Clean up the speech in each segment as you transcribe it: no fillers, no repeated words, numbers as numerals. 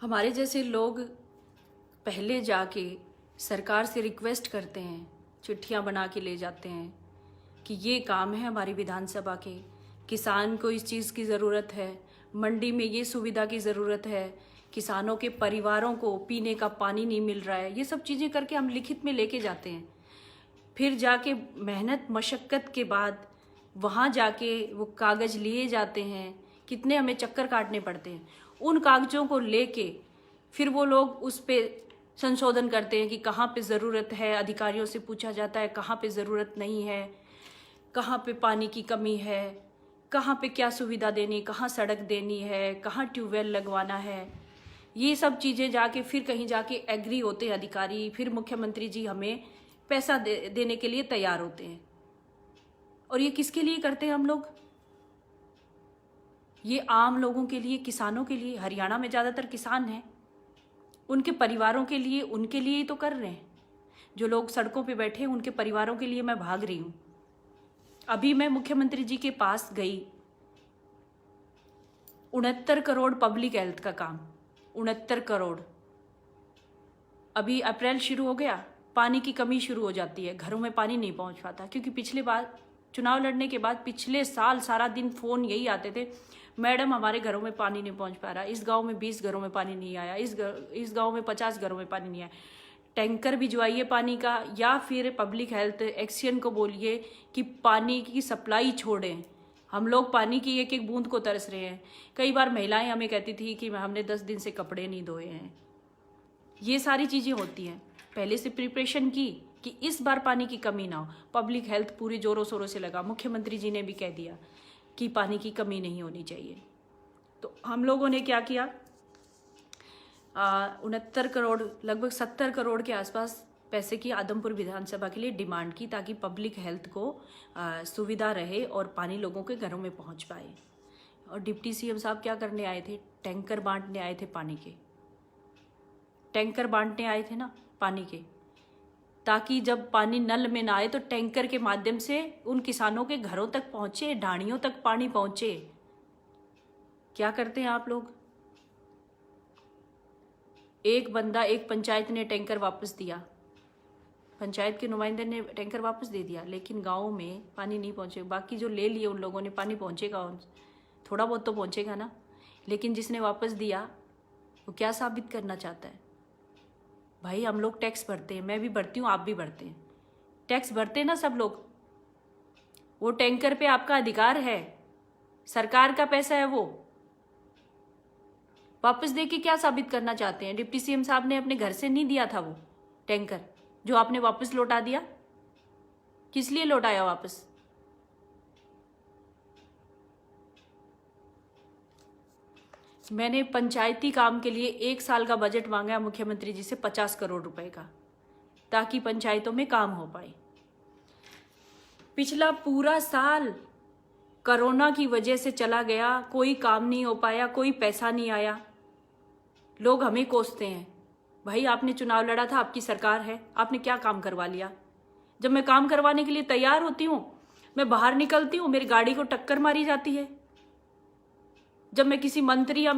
हमारे जैसे लोग पहले जाके सरकार से रिक्वेस्ट करते हैं, चिट्ठियां बना के ले जाते हैं कि ये काम है हमारी विधानसभा के, किसान को इस चीज़ की ज़रूरत है, मंडी में ये सुविधा की ज़रूरत है, किसानों के परिवारों को पीने का पानी नहीं मिल रहा है। ये सब चीज़ें करके हम लिखित में लेके जाते हैं। फिर जाके मेहनत मशक्क़त के बाद वहाँ जाके वो कागज़ लिए जाते हैं, कितने हमें चक्कर काटने पड़ते हैं। उन कागज़ों को लेके फिर वो लोग उस पे संशोधन करते हैं कि कहाँ पे ज़रूरत है, अधिकारियों से पूछा जाता है कहाँ पे ज़रूरत नहीं है, कहाँ पे पानी की कमी है, कहाँ पे क्या सुविधा देनी, कहाँ सड़क देनी है, कहाँ ट्यूबवेल लगवाना है। ये सब चीज़ें जाके फिर कहीं जाके एग्री होते हैं अधिकारी, फिर मुख्यमंत्री जी हमें पैसा देने के लिए तैयार होते हैं। और ये किसके लिए करते हैं हम लोग? ये आम लोगों के लिए, किसानों के लिए। हरियाणा में ज़्यादातर किसान हैं, उनके परिवारों के लिए, उनके लिए ही तो कर रहे हैं। जो लोग सड़कों पे बैठे हैं उनके परिवारों के लिए मैं भाग रही हूँ। अभी मैं मुख्यमंत्री जी के पास गई, 69 करोड़ पब्लिक हेल्थ का काम, 69 करोड़। अभी अप्रैल शुरू हो गया, पानी की कमी शुरू हो जाती है, घरों में पानी नहीं पहुंच पाता। क्योंकि पिछले बार चुनाव लड़ने के बाद पिछले साल सारा दिन फ़ोन यही आते थे, मैडम हमारे घरों में पानी नहीं पहुंच पा रहा, इस गांव में 20 घरों में पानी नहीं आया, इस गांव में 50 घरों में पानी नहीं आया। टैंकर भिजवाइए पानी का, या फिर पब्लिक हेल्थ एक्शन को बोलिए कि पानी की सप्लाई छोड़ें। हम लोग पानी की एक एक बूंद को तरस रहे हैं। कई बार महिलाएं हमें कहती थी कि हमने 10 दिन से कपड़े नहीं धोए हैं। ये सारी चीज़ें होती हैं। पहले से प्रिपरेशन की कि इस बार पानी की कमी ना हो। पब्लिक हेल्थ पूरी जोरों शोरों से लगा। मुख्यमंत्री जी ने भी कह दिया कि पानी की कमी नहीं होनी चाहिए। तो हम लोगों ने क्या किया, 69 करोड़, लगभग 70 करोड़ के आसपास पैसे की आदमपुर विधानसभा के लिए डिमांड की, ताकि पब्लिक हेल्थ को सुविधा रहे और पानी लोगों के घरों में पहुंच पाए। और डिप्टी सीएम साहब क्या करने आए थे? टैंकर बांटने आए थे पानी के। टैंकर बांटने आए थे ना पानी के, ताकि जब पानी नल में ना आए तो टैंकर के माध्यम से उन किसानों के घरों तक पहुंचे, ढाणियों तक पानी पहुंचे। क्या करते हैं आप लोग? एक बंदा, एक पंचायत ने टैंकर वापस दिया, पंचायत के नुमाइंदे ने टैंकर वापस दे दिया, लेकिन गाँव में पानी नहीं पहुंचे। बाकी जो ले लिए उन लोगों ने, पानी पहुंचेगा, थोड़ा बहुत तो पहुंचेगा ना। लेकिन जिसने वापस दिया वो क्या साबित करना चाहता है? भाई हम लोग टैक्स भरते हैं, मैं भी भरती हूँ, आप भी भरते हैं, टैक्स भरते हैं ना सब लोग। वो टैंकर पे आपका अधिकार है, सरकार का पैसा है, वो वापस दे के क्या साबित करना चाहते हैं? डिप्टी सीएम साहब ने अपने घर से नहीं दिया था वो टैंकर, जो आपने वापस लौटा दिया। किस लिए लौटाया वापस? मैंने पंचायती काम के लिए 1 साल का बजट मांगा मुख्यमंत्री जी से 50 करोड़ रुपए का, ताकि पंचायतों में काम हो पाए। पिछला पूरा साल कोरोना की वजह से चला गया, कोई काम नहीं हो पाया, कोई पैसा नहीं आया। लोग हमें कोसते हैं, भाई आपने चुनाव लड़ा था, आपकी सरकार है, आपने क्या काम करवा लिया? जब मैं काम करवाने के लिए तैयार होती हूँ, मैं बाहर निकलती हूँ, मेरी गाड़ी को टक्कर मारी जाती है। जब मैं किसी मंत्री या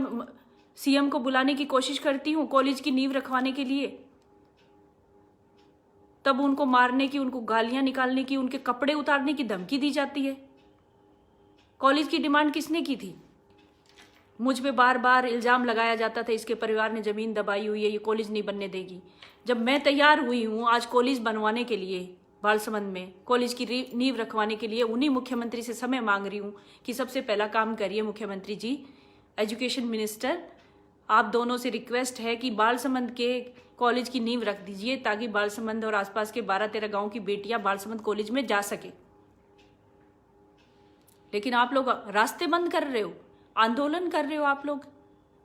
सीएम को बुलाने की कोशिश करती हूँ कॉलेज की नींव रखवाने के लिए, तब उनको मारने की, उनको गालियां निकालने की, उनके कपड़े उतारने की धमकी दी जाती है। कॉलेज की डिमांड किसने की थी? मुझ पे बार बार इल्जाम लगाया जाता था, इसके परिवार ने जमीन दबाई हुई है, ये कॉलेज नहीं बनने देगी। जब मैं तैयार हुई हूँ आज कॉलेज बनवाने के लिए, बालसमंद में कॉलेज की नींव रखवाने के लिए, उन्हीं मुख्यमंत्री से समय मांग रही हूँ कि सबसे पहला काम करिए मुख्यमंत्री जी, एजुकेशन मिनिस्टर, आप दोनों से रिक्वेस्ट है कि बालसमंद के कॉलेज की नींव रख दीजिए, ताकि बालसमंद और आसपास के 12-13 गाँव की बेटियां बालसमंद कॉलेज में जा सके। लेकिन आप लोग रास्ते बंद कर रहे हो, आंदोलन कर रहे हो आप लोग।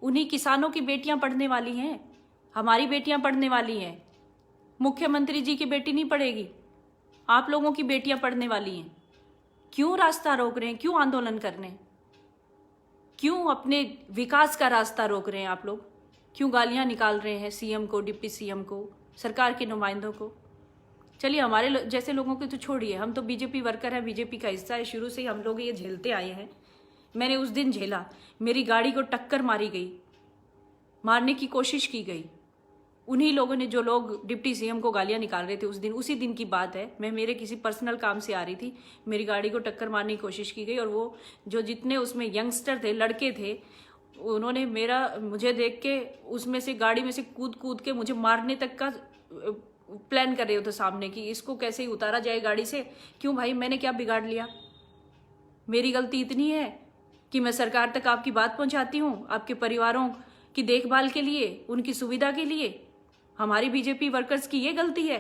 उन्हीं किसानों की बेटियां पढ़ने वाली हैं, हमारी बेटियां पढ़ने वाली हैं। मुख्यमंत्री जी की बेटी नहीं पढ़ेगी, आप लोगों की बेटियां पढ़ने वाली हैं। क्यों रास्ता रोक रहे हैं? क्यों आंदोलन कर रहे हैं? क्यों अपने विकास का रास्ता रोक रहे हैं आप लोग? क्यों गालियां निकाल रहे हैं सीएम को, डिप्टी सीएम को, सरकार के नुमाइंदों को? चलिए हमारे जैसे लोगों को तो छोड़िए, हम तो बीजेपी वर्कर हैं, बीजेपी का हिस्सा है, शुरू से ही हम लोग ये झेलते आए हैं। मैंने उस दिन झेला, मेरी गाड़ी को टक्कर मारी गई, मारने की कोशिश की गई। उन्हीं लोगों ने, जो लोग डिप्टी सीएम को गालियां निकाल रहे थे उस दिन, उसी दिन की बात है, मैं मेरे किसी पर्सनल काम से आ रही थी, मेरी गाड़ी को टक्कर मारने की कोशिश की गई और वो जो जितने उसमें यंगस्टर थे, लड़के थे, उन्होंने मुझे देख के उसमें से, गाड़ी में से कूद कूद के मुझे मारने तक का प्लान कर रहे थे सामने, कि इसको कैसे ही उतारा जाए गाड़ी से। क्यों भाई, मैंने क्या बिगाड़ लिया? मेरी गलती इतनी है कि मैं सरकार तक आपकी बात पहुंचाती हूँ, आपके परिवारों की देखभाल के लिए, उनकी सुविधा के लिए। हमारी बीजेपी वर्कर्स की ये गलती है।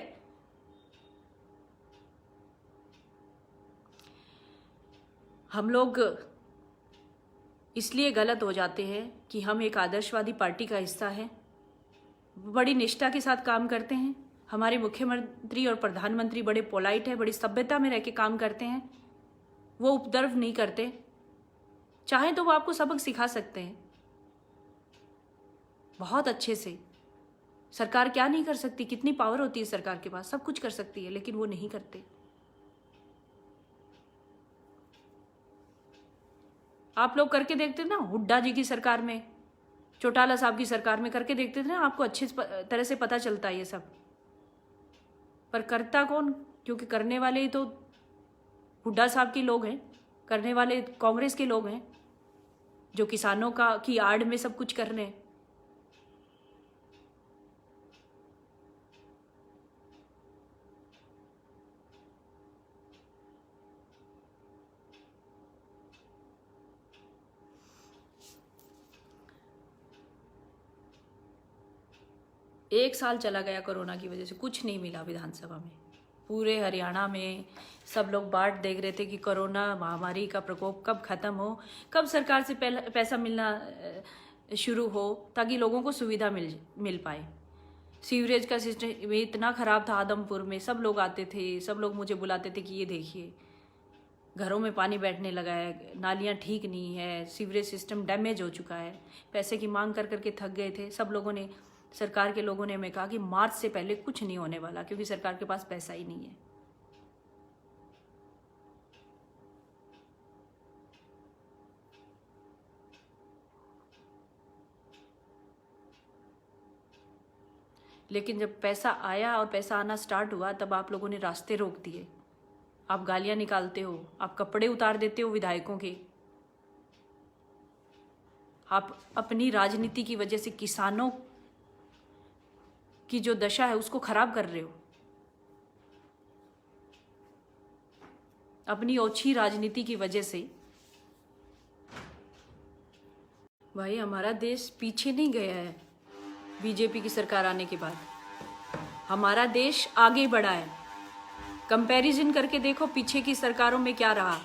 हम लोग इसलिए गलत हो जाते हैं कि हम एक आदर्शवादी पार्टी का हिस्सा है, बड़ी निष्ठा के साथ काम करते हैं। हमारे मुख्यमंत्री और प्रधानमंत्री बड़े पोलाइट है, बड़ी सभ्यता में रह के काम करते हैं, वो उपद्रव नहीं करते। चाहे तो वो आपको सबक सिखा सकते हैं बहुत अच्छे से। सरकार क्या नहीं कर सकती, कितनी पावर होती है सरकार के पास, सब कुछ कर सकती है, लेकिन वो नहीं करते। आप लोग करके देखते थे ना, हुड्डा जी की सरकार में, चौटाला साहब की सरकार में करके देखते थे ना, आपको अच्छी तरह से पता चलता है ये सब। पर करता कौन? क्योंकि करने वाले ही तो हुड्डा साहब के लोग हैं, करने वाले कांग्रेस के लोग हैं, जो किसानों की आड़ में सब कुछ कर रहे हैं। एक साल चला गया कोरोना की वजह से, कुछ नहीं मिला विधानसभा में। पूरे हरियाणा में सब लोग बाट देख रहे थे कि कोरोना महामारी का प्रकोप कब खत्म हो, कब सरकार से पैसा मिलना शुरू हो, ताकि लोगों को सुविधा मिल पाए। सीवरेज का सिस्टम इतना खराब था आदमपुर में, सब लोग आते थे, सब लोग मुझे बुलाते थे कि ये देखिए घरों में पानी बैठने लगा है, नालियाँ ठीक नहीं है, सीवरेज सिस्टम डैमेज हो चुका है। पैसे की मांग कर करके थक गए थे सब लोगों ने। सरकार के लोगों ने हमें कहा कि मार्च से पहले कुछ नहीं होने वाला, क्योंकि सरकार के पास पैसा ही नहीं है। लेकिन जब पैसा आया और पैसा आना स्टार्ट हुआ, तब आप लोगों ने रास्ते रोक दिए। आप गालियां निकालते हो, आप कपड़े उतार देते हो विधायकों के, आप अपनी राजनीति की वजह से किसानों की जो दशा है उसको खराब कर रहे हो। अपनी ओछी राजनीति की वजह से। भाई, हमारा देश पीछे नहीं गया है बीजेपी की सरकार आने के बाद, हमारा देश आगे बढ़ा है। कंपैरिजन करके देखो पीछे की सरकारों में क्या रहा,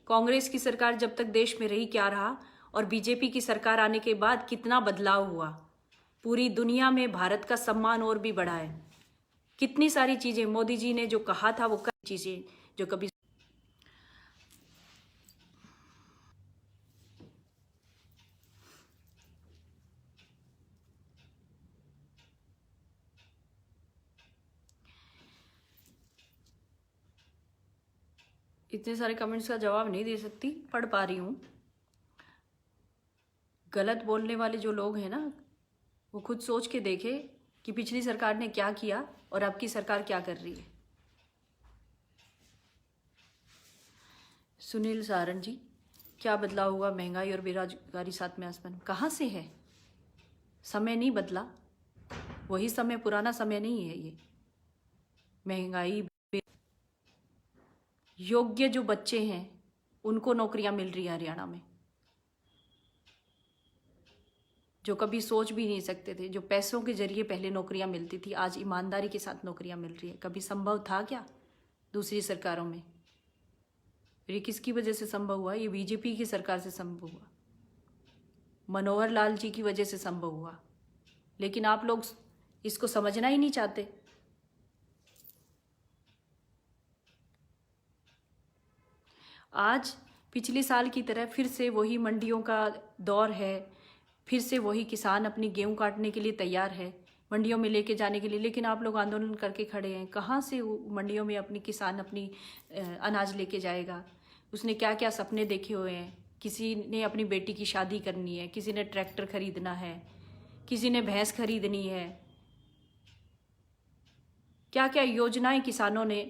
कांग्रेस की सरकार जब तक देश में रही क्या रहा, और बीजेपी की सरकार आने के बाद कितना बदलाव हुआ। पूरी दुनिया में भारत का सम्मान और भी बढ़ा है। कितनी सारी चीजें मोदी जी ने जो कहा था वो चीजें जो कभी इतने सारे कमेंट्स का जवाब नहीं दे सकती, पढ़ पा रही हूँ। गलत बोलने वाले जो लोग हैं ना, वो खुद सोच के देखे कि पिछली सरकार ने क्या किया और अब की सरकार क्या कर रही है। सुनील सारण जी, क्या बदलाव हुआ? महंगाई और बेरोजगारी साथ में आसमान। कहाँ से है? समय नहीं बदला, वही समय, पुराना समय नहीं है ये। महंगाई, योग्य जो बच्चे हैं उनको नौकरियां मिल रही है हरियाणा में, जो कभी सोच भी नहीं सकते थे। जो पैसों के जरिए पहले नौकरियां मिलती थी, आज ईमानदारी के साथ नौकरियां मिल रही है। कभी संभव था क्या दूसरी सरकारों में? ये किसकी वजह से संभव हुआ? ये बीजेपी की सरकार से संभव हुआ, मनोहर लाल जी की वजह से संभव हुआ। लेकिन आप लोग इसको समझना ही नहीं चाहते। आज पिछले साल की तरह फिर से वही मंडियों का दौर है, फिर से वही किसान अपनी गेहूं काटने के लिए तैयार है, मंडियों में लेके जाने के लिए। लेकिन आप लोग आंदोलन करके खड़े हैं। कहाँ से मंडियों में अपनी किसान अपनी अनाज लेके जाएगा? उसने क्या क्या सपने देखे हुए हैं। किसी ने अपनी बेटी की शादी करनी है, किसी ने ट्रैक्टर खरीदना है, किसी ने भैंस खरीदनी है, क्या क्या योजनाएं किसानों ने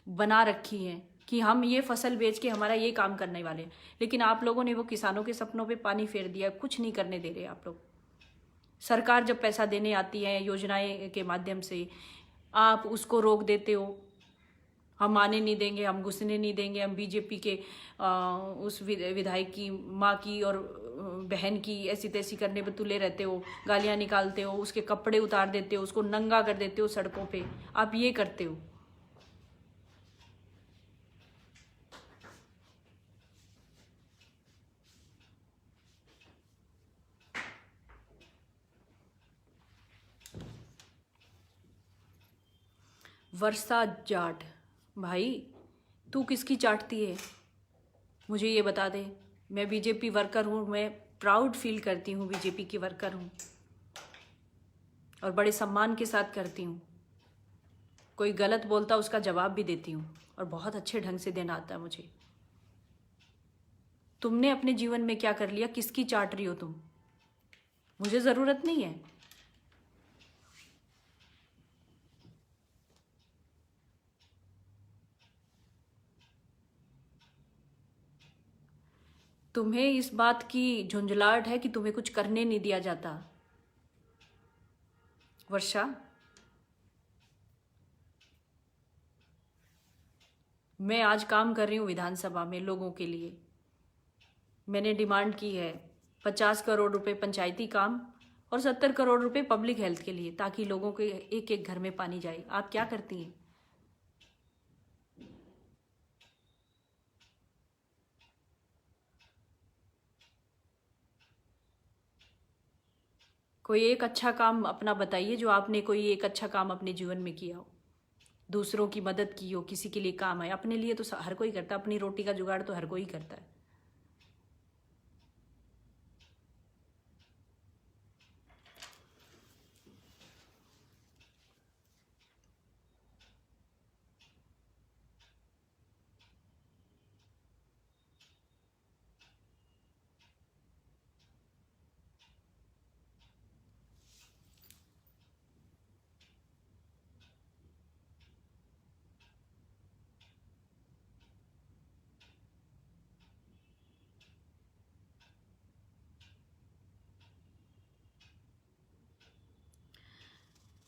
बना रखी हैं कि हम ये फसल बेच के हमारा ये काम करने वाले हैं। लेकिन आप लोगों ने वो किसानों के सपनों पे पानी फेर दिया, कुछ नहीं करने दे रहे आप लोग। सरकार जब पैसा देने आती है योजनाएं के माध्यम से, आप उसको रोक देते हो। हम आने नहीं देंगे, हम घुसने नहीं देंगे, हम बीजेपी के उस विधायक की माँ की और बहन की ऐसी तैसी करने पर तुले रहते हो, गालियाँ निकालते हो, उसके कपड़े उतार देते हो, उसको नंगा कर देते हो सड़कों पे। आप ये करते हो। वर्षा जाट, भाई तू किसकी चाटती है, मुझे ये बता दे। मैं बीजेपी वर्कर हूँ, मैं प्राउड फील करती हूँ, बीजेपी की वर्कर हूँ और बड़े सम्मान के साथ करती हूँ। कोई गलत बोलता उसका जवाब भी देती हूँ और बहुत अच्छे ढंग से देना आता है मुझे। तुमने अपने जीवन में क्या कर लिया, किसकी चाट रही हो तुम? मुझे ज़रूरत नहीं है। तुम्हें इस बात की झुंझलाहट है कि तुम्हें कुछ करने नहीं दिया जाता। वर्षा, मैं आज काम कर रही हूँ विधानसभा में लोगों के लिए। मैंने डिमांड की है 50 करोड़ रुपए पंचायती काम और 70 करोड़ रुपए पब्लिक हेल्थ के लिए, ताकि लोगों के एक एक घर में पानी जाए। आप क्या करती हैं? कोई एक अच्छा काम अपना बताइए, जो आपने कोई एक अच्छा काम अपने जीवन में किया हो, दूसरों की मदद की हो, किसी के लिए काम आए। अपने लिए तो हर कोई करता है, अपनी रोटी का जुगाड़ तो हर कोई करता है।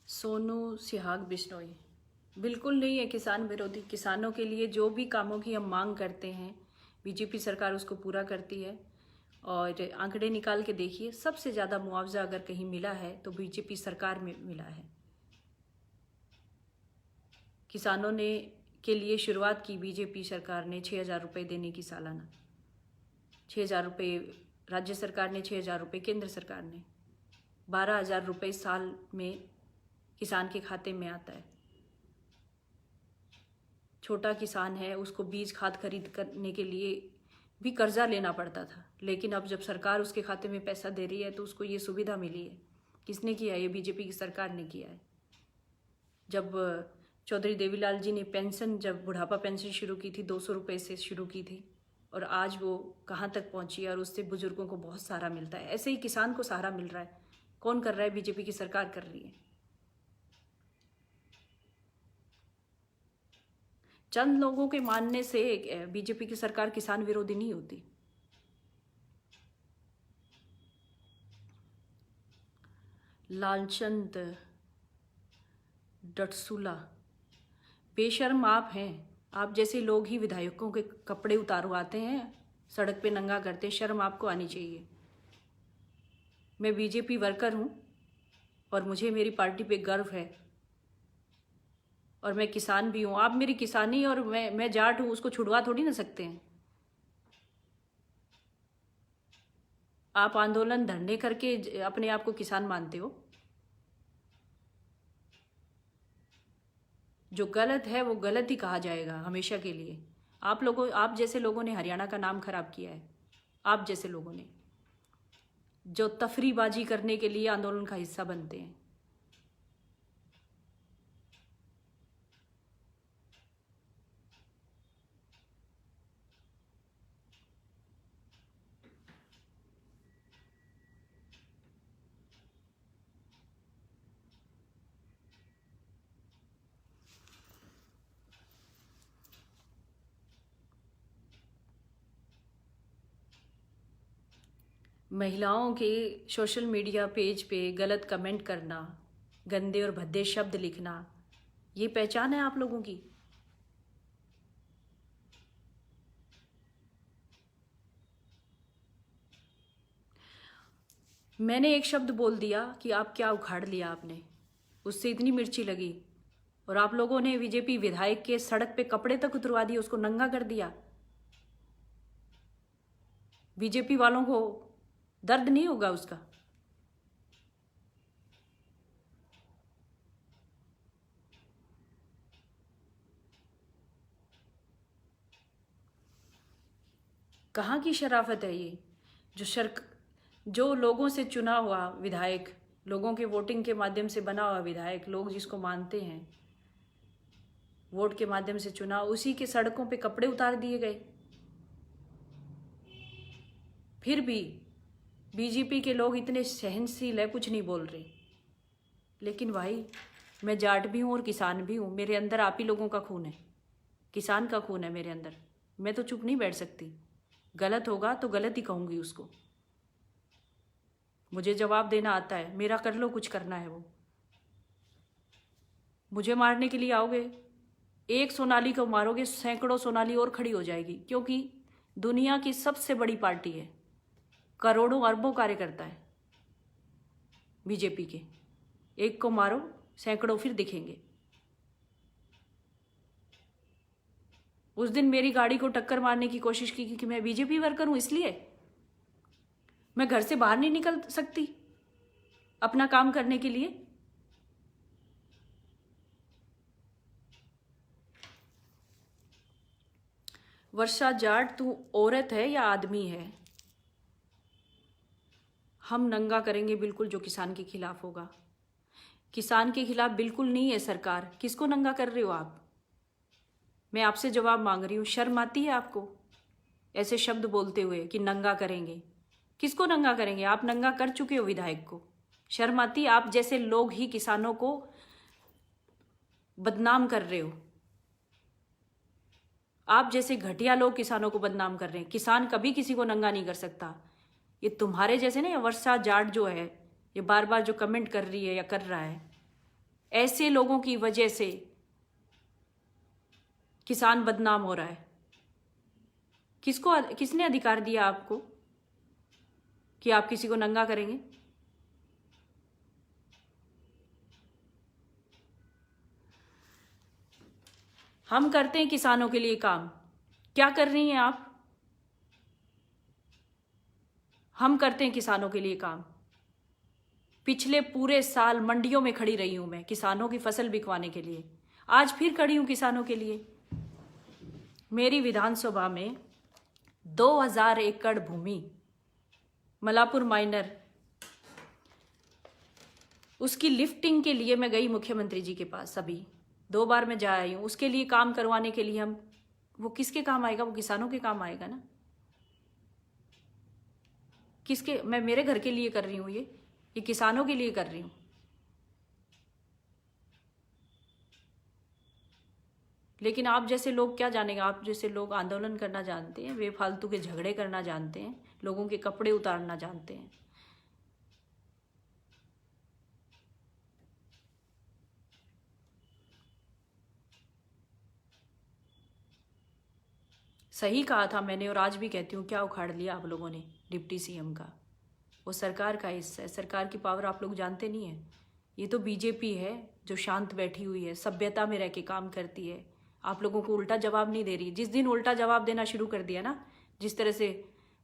सोनू सिहाग बिश्नोई, बिल्कुल नहीं है किसान विरोधी। किसानों के लिए जो भी कामों की हम मांग करते हैं, बीजेपी सरकार उसको पूरा करती है। और आंकड़े निकाल के देखिए, सबसे ज़्यादा मुआवजा अगर कहीं मिला है तो बीजेपी सरकार में मिला है। किसानों ने के लिए शुरुआत की बीजेपी सरकार ने 6,000 रुपये देने की सालाना। 6,000 रुपये राज्य सरकार ने, 6,000 रुपये केंद्र सरकार ने। 12,000 रुपये साल में किसान के खाते में आता है। छोटा किसान है, उसको बीज खाद खरीद करने के लिए भी कर्जा लेना पड़ता था, लेकिन अब जब सरकार उसके खाते में पैसा दे रही है तो उसको ये सुविधा मिली है। किसने किया? ये बीजेपी की सरकार ने किया है। जब चौधरी देवीलाल जी ने पेंशन, जब बुढ़ापा पेंशन शुरू की थी, 200 रुपये से शुरू की थी, और आज वो कहाँ तक पहुँची है, और उससे बुजुर्गों को बहुत सहारा मिलता है। ऐसे ही किसान को सहारा मिल रहा है। कौन कर रहा है? बीजेपी की सरकार कर रही है। चंद लोगों के मानने से बीजेपी की सरकार किसान विरोधी नहीं होती। लालचंद डटसुला, बेशर्म आप हैं। आप जैसे लोग ही विधायकों के कपड़े उतारवाते हैं, सड़क पे नंगा करते हैं। शर्म आपको आनी चाहिए। मैं बीजेपी वर्कर हूँ और मुझे मेरी पार्टी पे गर्व है, और मैं किसान भी हूँ। आप मेरी किसानी और मैं जाट हूँ, उसको छुड़वा थोड़ी ना सकते हैं। आप आंदोलन धरने करके अपने आप को किसान मानते हो। जो गलत है वो गलत ही कहा जाएगा हमेशा के लिए। आप जैसे लोगों ने हरियाणा का नाम खराब किया है। आप जैसे लोगों ने, जो तफरीबाजी करने के लिए आंदोलन का हिस्सा बनते हैं। महिलाओं के सोशल मीडिया पेज पे गलत कमेंट करना, गंदे और भद्दे शब्द लिखना, ये पहचान है आप लोगों की? मैंने एक शब्द बोल दिया कि आप क्या उखाड़ लिया आपने, उससे इतनी मिर्ची लगी। और आप लोगों ने बीजेपी विधायक के सड़क पे कपड़े तक उतरवा दिए, उसको नंगा कर दिया। बीजेपी वालों को दर्द नहीं होगा उसका? कहाँ की शराफत है ये? जो लोगों से चुना हुआ विधायक, लोगों के वोटिंग के माध्यम से बना हुआ विधायक, लोग जिसको मानते हैं, वोट के माध्यम से चुना, उसी के सड़कों पे कपड़े उतार दिए गए। फिर भी बीजेपी के लोग इतने सहनशील है, कुछ नहीं बोल रहे। लेकिन भाई, मैं जाट भी हूँ और किसान भी हूँ, मेरे अंदर आप ही लोगों का खून है, किसान का खून है मेरे अंदर। मैं तो चुप नहीं बैठ सकती। गलत होगा तो गलत ही कहूँगी उसको। मुझे जवाब देना आता है, मेरा कर लो, कुछ करना है वो। मुझे मारने के लिए आओगे, एक सोनाली को मारोगे, सैकड़ों सोनाली और खड़ी हो जाएगी, क्योंकि दुनिया की सबसे बड़ी पार्टी है, करोड़ों अरबों कार्यकर्ता है बीजेपी के। एक को मारो, सैकड़ों फिर दिखेंगे। उस दिन मेरी गाड़ी को टक्कर मारने की कोशिश की क्योंकि मैं बीजेपी वर्कर हूं, इसलिए मैं घर से बाहर नहीं निकल सकती अपना काम करने के लिए। वर्षा जाट, तू औरत है या आदमी है? हम नंगा करेंगे बिल्कुल जो किसान के खिलाफ होगा। किसान के खिलाफ बिल्कुल नहीं है सरकार। किसको नंगा कर रहे हो आप? मैं आपसे जवाब मांग रही हूँ। शर्म आती है आपको ऐसे शब्द बोलते हुए कि नंगा करेंगे? किसको नंगा करेंगे? आप नंगा कर चुके हो विधायक को। शर्म आती है? आप जैसे लोग ही किसानों को बदनाम कर रहे हो। आप जैसे घटिया लोग किसानों को बदनाम कर रहे हैं। किसान कभी किसी को नंगा नहीं कर सकता। ये तुम्हारे जैसे ना, ये वर्षा जाट जो है, ये बार बार जो कमेंट कर रही है या कर रहा है, ऐसे लोगों की वजह से किसान बदनाम हो रहा है। किसने अधिकार दिया आपको कि आप किसी को नंगा करेंगे? हम करते हैं किसानों के लिए काम। क्या कर रही हैं आप? हम करते हैं किसानों के लिए काम। पिछले पूरे साल मंडियों में खड़ी रही हूं मैं किसानों की फसल बिकवाने के लिए। आज फिर खड़ी हूं किसानों के लिए। मेरी विधानसभा में 2000 एकड़ भूमि मलापुर माइनर, उसकी लिफ्टिंग के लिए मैं गई मुख्यमंत्री जी के पास। अभी 2 बार मैं जा आई हूं उसके लिए काम करवाने के लिए। वो किसके काम आएगा? वो किसानों के काम आएगा ना। मैं मेरे घर के लिए कर रही हूँ, ये किसानों के लिए कर रही हूँ। लेकिन आप जैसे लोग क्या जानेंगे? आप जैसे लोग आंदोलन करना जानते हैं, वे फालतू के झगड़े करना जानते हैं, लोगों के कपड़े उतारना जानते हैं। सही कहा था मैंने और आज भी कहती हूँ, क्या उखाड़ लिया आप लोगों ने डिप्टी सीएम का? वो सरकार का हिस्सा है। सरकार की पावर आप लोग जानते नहीं है। ये तो बीजेपी है जो शांत बैठी हुई है, सभ्यता में रह के काम करती है। आप लोगों को उल्टा जवाब नहीं दे रही। जिस दिन उल्टा जवाब देना शुरू कर दिया ना, जिस तरह से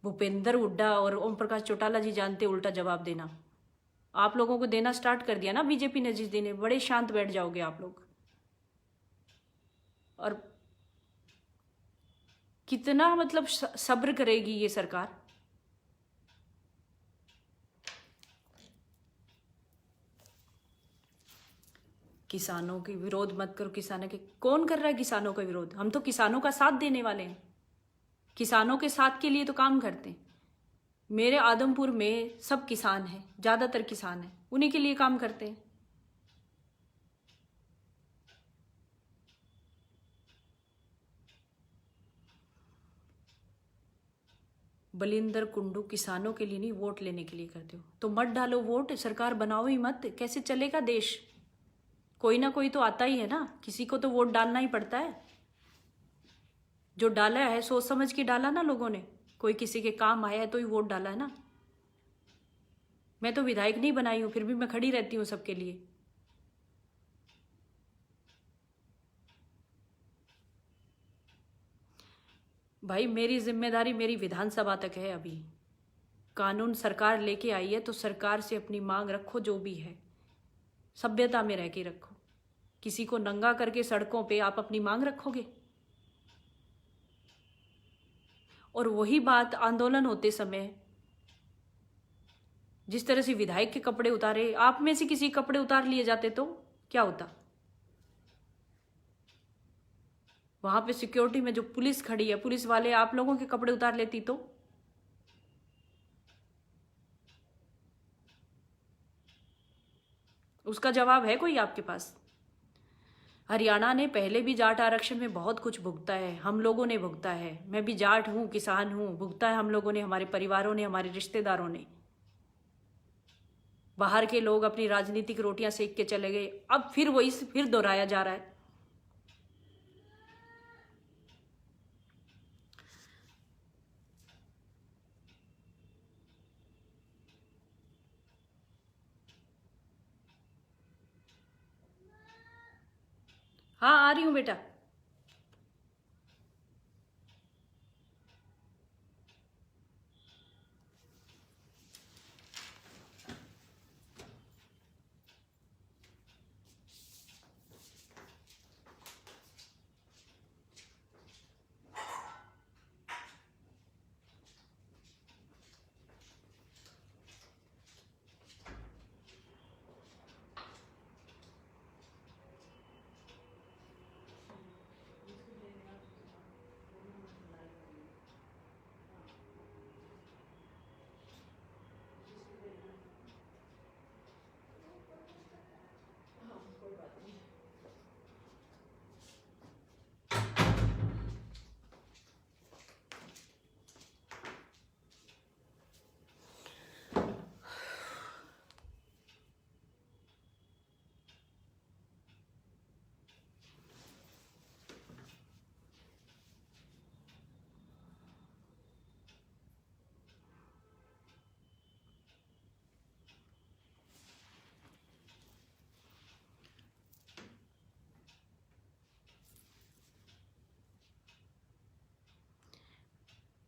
भूपेंद्र हुड्डा और ओम प्रकाश चौटाला जी जानते उल्टा जवाब देना, आप लोगों को देना स्टार्ट कर दिया ना बीजेपी ने, जिस दिन बड़े शांत बैठ जाओगे आप लोग। और कितना मतलब सब्र करेगी ये सरकार? किसानों के विरोध मत करो। किसानों के कौन कर रहा है? किसानों का विरोध हम तो किसानों का साथ देने वाले हैं। किसानों के साथ के लिए तो काम करते हैं। मेरे आदमपुर में सब किसान हैं, ज्यादातर किसान हैं, उन्हीं के लिए काम करते हैं। बलिंदर कुंडू किसानों के लिए नहीं, वोट लेने के लिए करते हो तो मत डालो वोट, सरकार बनाओ ही मत, कैसे चलेगा देश? कोई ना कोई तो आता ही है ना, किसी को तो वोट डालना ही पड़ता है। जो डाला है सोच समझ के डाला ना लोगों ने, कोई किसी के काम आया है तो ही वोट डाला है ना। मैं तो विधायक नहीं बनाई हूं, फिर भी मैं खड़ी रहती हूँ सबके लिए। भाई मेरी जिम्मेदारी मेरी विधानसभा तक है। अभी कानून सरकार लेके आई है तो सरकार से अपनी मांग रखो, जो भी है सभ्यता में रह के रखो। किसी को नंगा करके सड़कों पे आप अपनी मांग रखोगे? और वही बात आंदोलन होते समय जिस तरह से विधायक के कपड़े उतारे, आप में से किसी कपड़े उतार लिए जाते तो क्या होता? वहां पे सिक्योरिटी में जो पुलिस खड़ी है, पुलिस वाले आप लोगों के कपड़े उतार लेती तो? उसका जवाब है कोई आपके पास? हरियाणा ने पहले भी जाट आरक्षण में बहुत कुछ भुगता है, हम लोगों ने भुगता है। मैं भी जाट हूं, किसान हूं, भुगता है हम लोगों ने, हमारे परिवारों ने, हमारे रिश्तेदारों ने। बाहर के लोग अपनी राजनीतिक रोटियां सेक के चले गए, अब फिर वही फिर दोहराया जा रहा है। हाँ आ रही हूं बेटा।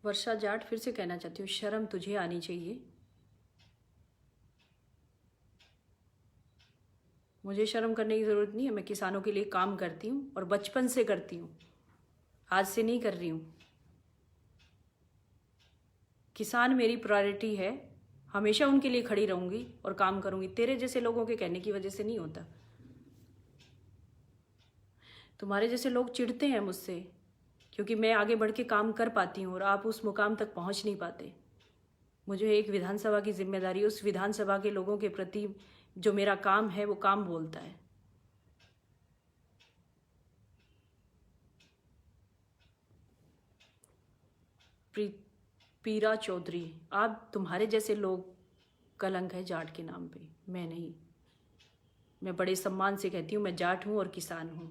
वर्षा जाट फिर से कहना चाहती हूँ, शर्म तुझे आनी चाहिए। मुझे शर्म करने की ज़रूरत नहीं है, मैं किसानों के लिए काम करती हूँ और बचपन से करती हूँ, आज से नहीं कर रही हूँ। किसान मेरी प्रायोरिटी है, हमेशा उनके लिए खड़ी रहूँगी और काम करूँगी। तेरे जैसे लोगों के कहने की वजह से नहीं होता। तुम्हारे जैसे लोग चिढ़ते हैं मुझसे क्योंकि मैं आगे बढ़ के काम कर पाती हूँ और आप उस मुकाम तक पहुँच नहीं पाते। मुझे एक विधानसभा की जिम्मेदारी, उस विधानसभा के लोगों के प्रति जो मेरा काम है वो काम बोलता है। पीरा चौधरी, आप तुम्हारे जैसे लोग कलंक है जाट के नाम पे, मैं नहीं। मैं बड़े सम्मान से कहती हूँ मैं जाट हूँ और किसान हूँ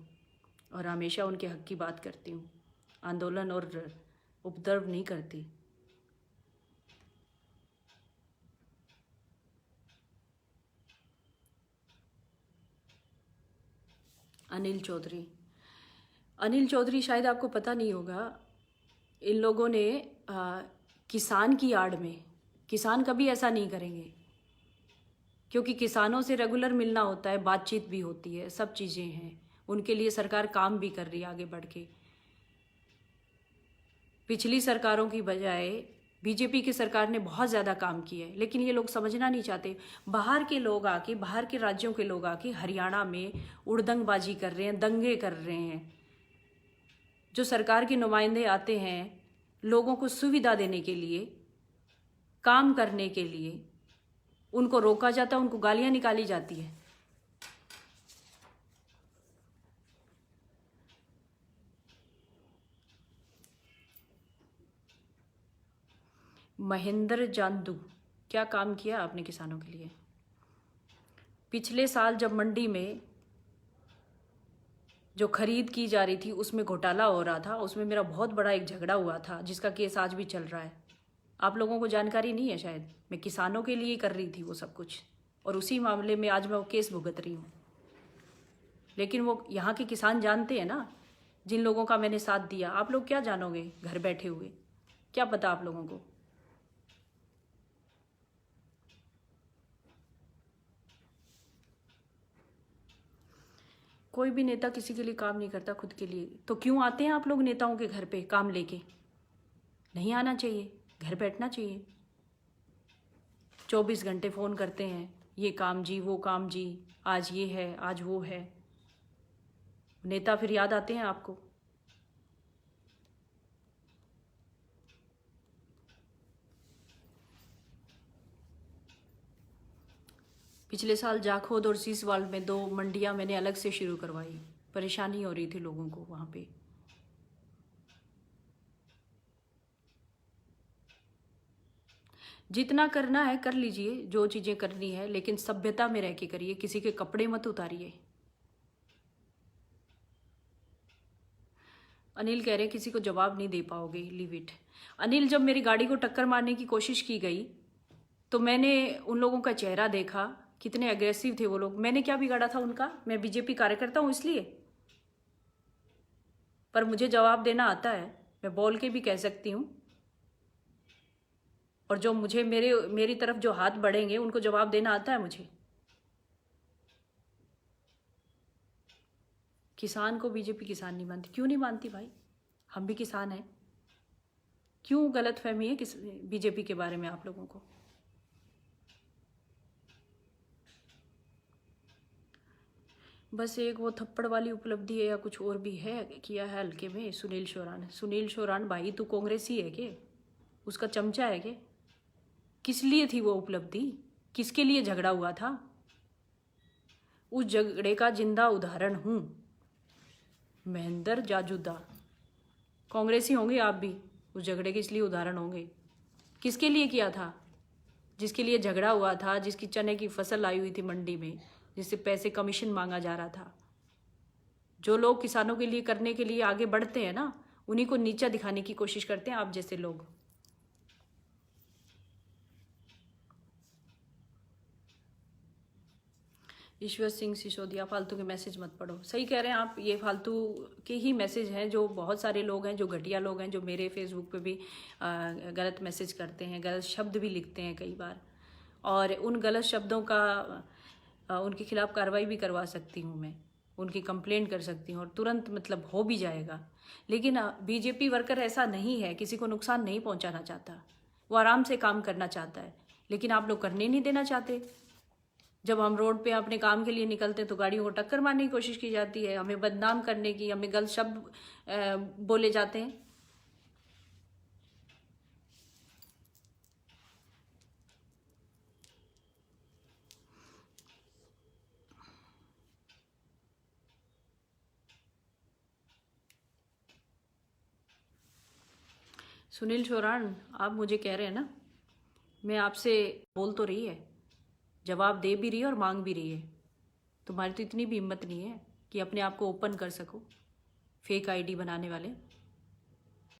और हमेशा उनके हक की बात करती हूँ, आंदोलन और उपद्रव नहीं करती। अनिल चौधरी, अनिल चौधरी शायद आपको पता नहीं होगा, इन लोगों ने किसान की आड़ में, किसान कभी ऐसा नहीं करेंगे क्योंकि किसानों से रेगुलर मिलना होता है, बातचीत भी होती है, सब चीज़ें हैं। उनके लिए सरकार काम भी कर रही है आगे बढ़ के। पिछली सरकारों की बजाय बीजेपी की सरकार ने बहुत ज़्यादा काम किया है, लेकिन ये लोग समझना नहीं चाहते। बाहर के लोग आके, बाहर के राज्यों के लोग आके हरियाणा में उड़दंगबाजी कर रहे हैं, दंगे कर रहे हैं। जो सरकार के नुमाइंदे आते हैं लोगों को सुविधा देने के लिए, काम करने के लिए, उनको रोका जाता है, उनको गालियां निकाली जाती है। महेंद्र जांदू, क्या काम किया आपने किसानों के लिए? पिछले साल जब मंडी में जो खरीद की जा रही थी उसमें घोटाला हो रहा था, उसमें मेरा बहुत बड़ा एक झगड़ा हुआ था जिसका केस आज भी चल रहा है। आप लोगों को जानकारी नहीं है शायद। मैं किसानों के लिए कर रही थी वो सब कुछ, और उसी मामले में आज मैं वो केस भुगत रही हूँ। लेकिन वो यहाँ के किसान जानते हैं ना, जिन लोगों का मैंने साथ दिया। आप लोग क्या जानोगे घर बैठे हुए? क्या पता आप लोगों को? कोई भी नेता किसी के लिए काम नहीं करता, खुद के लिए। तो क्यों आते हैं आप लोग नेताओं के घर पे काम लेके? नहीं आना चाहिए, घर बैठना चाहिए। 24 घंटे फ़ोन करते हैं, ये काम जी, वो काम जी, आज ये है, आज वो है। नेता फिर याद आते हैं आपको। पिछले साल जाखोद और सीसवाल में 2 मंडियां मैंने अलग से शुरू करवाई। परेशानी हो रही थी लोगों को वहाँ पे। जितना करना है कर लीजिए, जो चीज़ें करनी है, लेकिन सभ्यता में रह के करिए। किसी के कपड़े मत उतारिए। अनिल कह रहे किसी को जवाब नहीं दे पाओगे, लीव इट। अनिल, जब मेरी गाड़ी को टक्कर मारने की कोशिश की गई तो मैंने उन लोगों का चेहरा देखा, कितने अग्रेसिव थे वो लोग। मैंने क्या बिगाड़ा था उनका? मैं बीजेपी कार्यकर्ता हूँ इसलिए। पर मुझे जवाब देना आता है, मैं बोल के भी कह सकती हूँ। और जो मुझे मेरी तरफ जो हाथ बढ़ेंगे उनको जवाब देना आता है मुझे। किसान को बीजेपी किसान नहीं मानती। क्यों नहीं मानती भाई? हम भी किसान हैं। क्यों गलतफहमी है किस बीजेपी के बारे में आप लोगों को? बस एक वो थप्पड़ वाली उपलब्धि है या कुछ और भी है किया है हल्के में? सुनील शोरान भाई, तू कांग्रेसी है के? उसका चमचा है के? किस लिए थी वो उपलब्धि? किसके लिए झगड़ा हुआ था? उस झगड़े का जिंदा उदाहरण हूँ महेंद्र जाजूदा। कांग्रेसी होंगे आप भी, उस झगड़े के इसलिए उदाहरण होंगे। किसके लिए किया था? जिसके लिए झगड़ा हुआ था, जिसकी चने की फसल आई हुई थी मंडी में, जिससे पैसे कमीशन मांगा जा रहा था। जो लोग किसानों के लिए करने के लिए आगे बढ़ते हैं ना, उन्हीं को नीचा दिखाने की कोशिश करते हैं आप जैसे लोग। ईश्वर सिंह सिसोदिया, फालतू के मैसेज मत पढ़ो। सही कह रहे हैं आप, ये फालतू के ही मैसेज हैं। जो बहुत सारे लोग हैं, जो घटिया लोग हैं, जो मेरे फेसबुक पे भी गलत मैसेज करते हैं, गलत शब्द भी लिखते हैं कई बार। और उन गलत शब्दों का उनके खिलाफ कार्रवाई भी करवा सकती हूँ मैं, उनकी कंप्लेंट कर सकती हूँ और तुरंत मतलब हो भी जाएगा। लेकिन बीजेपी वर्कर ऐसा नहीं है, किसी को नुकसान नहीं पहुँचाना चाहता। वो आराम से काम करना चाहता है, लेकिन आप लोग करने नहीं देना चाहते। जब हम रोड पे अपने काम के लिए निकलते हैं तो गाड़ियों को टक्कर मारने की कोशिश की जाती है, हमें बदनाम करने की, हमें गलत शब्द बोले जाते हैं। सुनील शोरान, आप मुझे कह रहे हैं ना, मैं आपसे बोल तो रही है, जवाब दे भी रही है और मांग भी रही है। तुम्हारी तो इतनी भी हिम्मत नहीं है कि अपने आप को ओपन कर सको, फेक आईडी बनाने वाले।